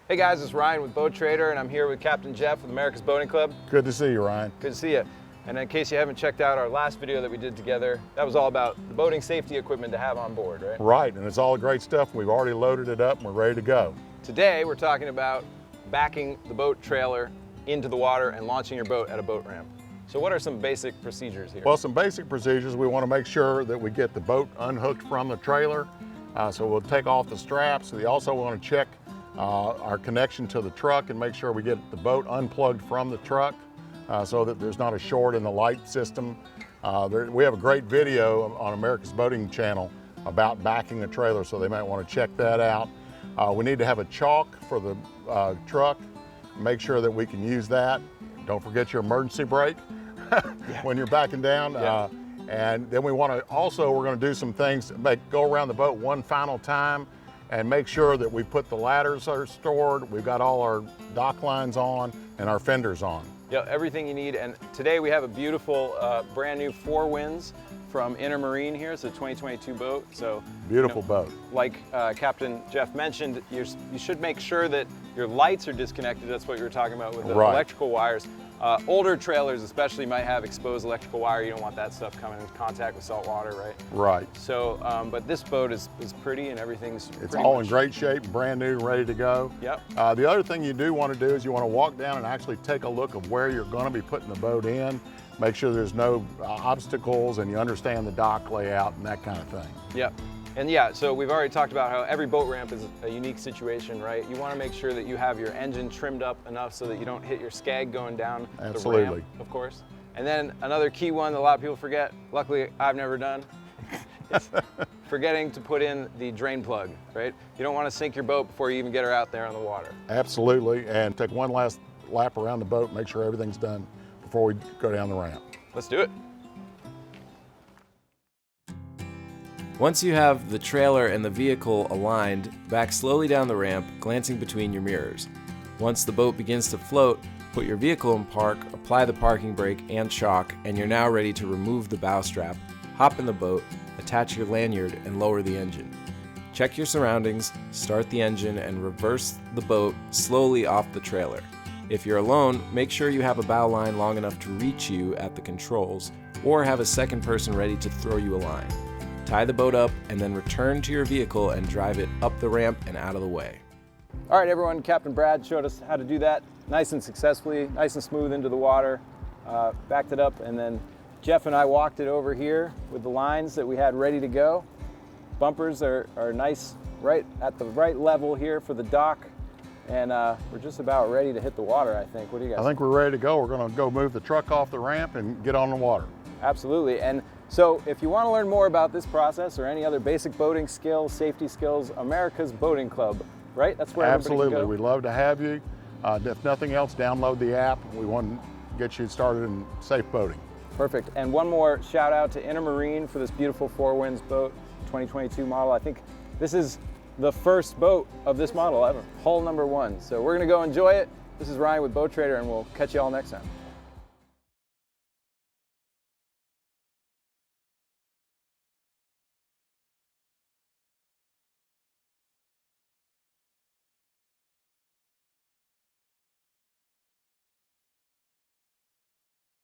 Hey guys, it's Ryan with Boat Trader, and I'm here with Captain Jeff with America's Boating Club. Good to see you, Ryan. Good to see you. And in case you haven't checked out our last video that we did together, that was all about the boating safety equipment to have on board, right? Right, and it's all great stuff. We've already loaded it up and we're ready to go. Today, we're talking about backing the boat trailer into the water and launching your boat at a boat ramp. So what are some basic procedures here? Well, some basic procedures. We want to make sure that we get the boat unhooked from the trailer. So we'll take off the straps. We also want to check our connection to the truck and make sure we get the boat unplugged from the truck so that there's not a short in the light system. We have a great video on America's Boating channel about backing a trailer, so they might want to check that out. We need to have a chock for the truck. Make sure that we can use that. Don't forget your emergency brake when you're backing down. Yeah. And then we're going to do some things, go around the boat one final time and make sure that we put the ladders are stored, we've got all our dock lines on and our fenders on. Yeah, everything you need. And today we have a beautiful brand new 4 Winds from Intermarine here. It's a 2022 boat. So beautiful boat. Like Captain Jeff mentioned, you should make sure that your lights are disconnected. That's what you were talking about with the electrical wires. Older trailers especially might have exposed electrical wire. You don't want that stuff coming in contact with salt water, right? Right. So, but this boat is pretty and everything's It's all in great shape, brand new, ready to go. Yep. The other thing you do want to do is you want to walk down and actually take a look of where you're going to be putting the boat in. Make sure there's no obstacles and you understand the dock layout and that kind of thing. Yep. And yeah, so we've already talked about how every boat ramp is a unique situation, right? You want to make sure that you have your engine trimmed up enough so that you don't hit your skag going down the ramp, of course. And then another key one that a lot of people forget, luckily I've never done, is forgetting to put in the drain plug, right? You don't want to sink your boat before you even get her out there on the water. Absolutely, and take one last lap around the boat, make sure everything's done before we go down the ramp. Let's do it. Once you have the trailer and the vehicle aligned, back slowly down the ramp, glancing between your mirrors. Once the boat begins to float, put your vehicle in park, apply the parking brake and shock, and you're now ready to remove the bow strap, hop in the boat, attach your lanyard, and lower the engine. Check your surroundings, start the engine, and reverse the boat slowly off the trailer. If you're alone, make sure you have a bow line long enough to reach you at the controls, or have a second person ready to throw you a line. Tie the boat up and then return to your vehicle and drive it up the ramp and out of the way. All right, everyone, Captain Brad showed us how to do that nice and successfully, nice and smooth into the water, backed it up, and then Jeff and I walked it over here with the lines that we had ready to go. Bumpers are nice, right at the right level here for the dock, and we're just about ready to hit the water, I think. What do you guys think? I think we're ready to go. We're going to go move the truck off the ramp and get on the water. Absolutely. And so if you want to learn more about this process or any other basic boating skills, safety skills, America's Boating Club, right? That's where Absolutely. Everybody can go. We'd love to have you. If nothing else, download the app. We want to get you started in safe boating. Perfect. And one more shout out to Intermarine for this beautiful 4 Winds boat, 2022 model. I think this is the first boat of this model ever, hull number 1. So we're going to go enjoy it. This is Ryan with Boat Trader, and we'll catch you all next time.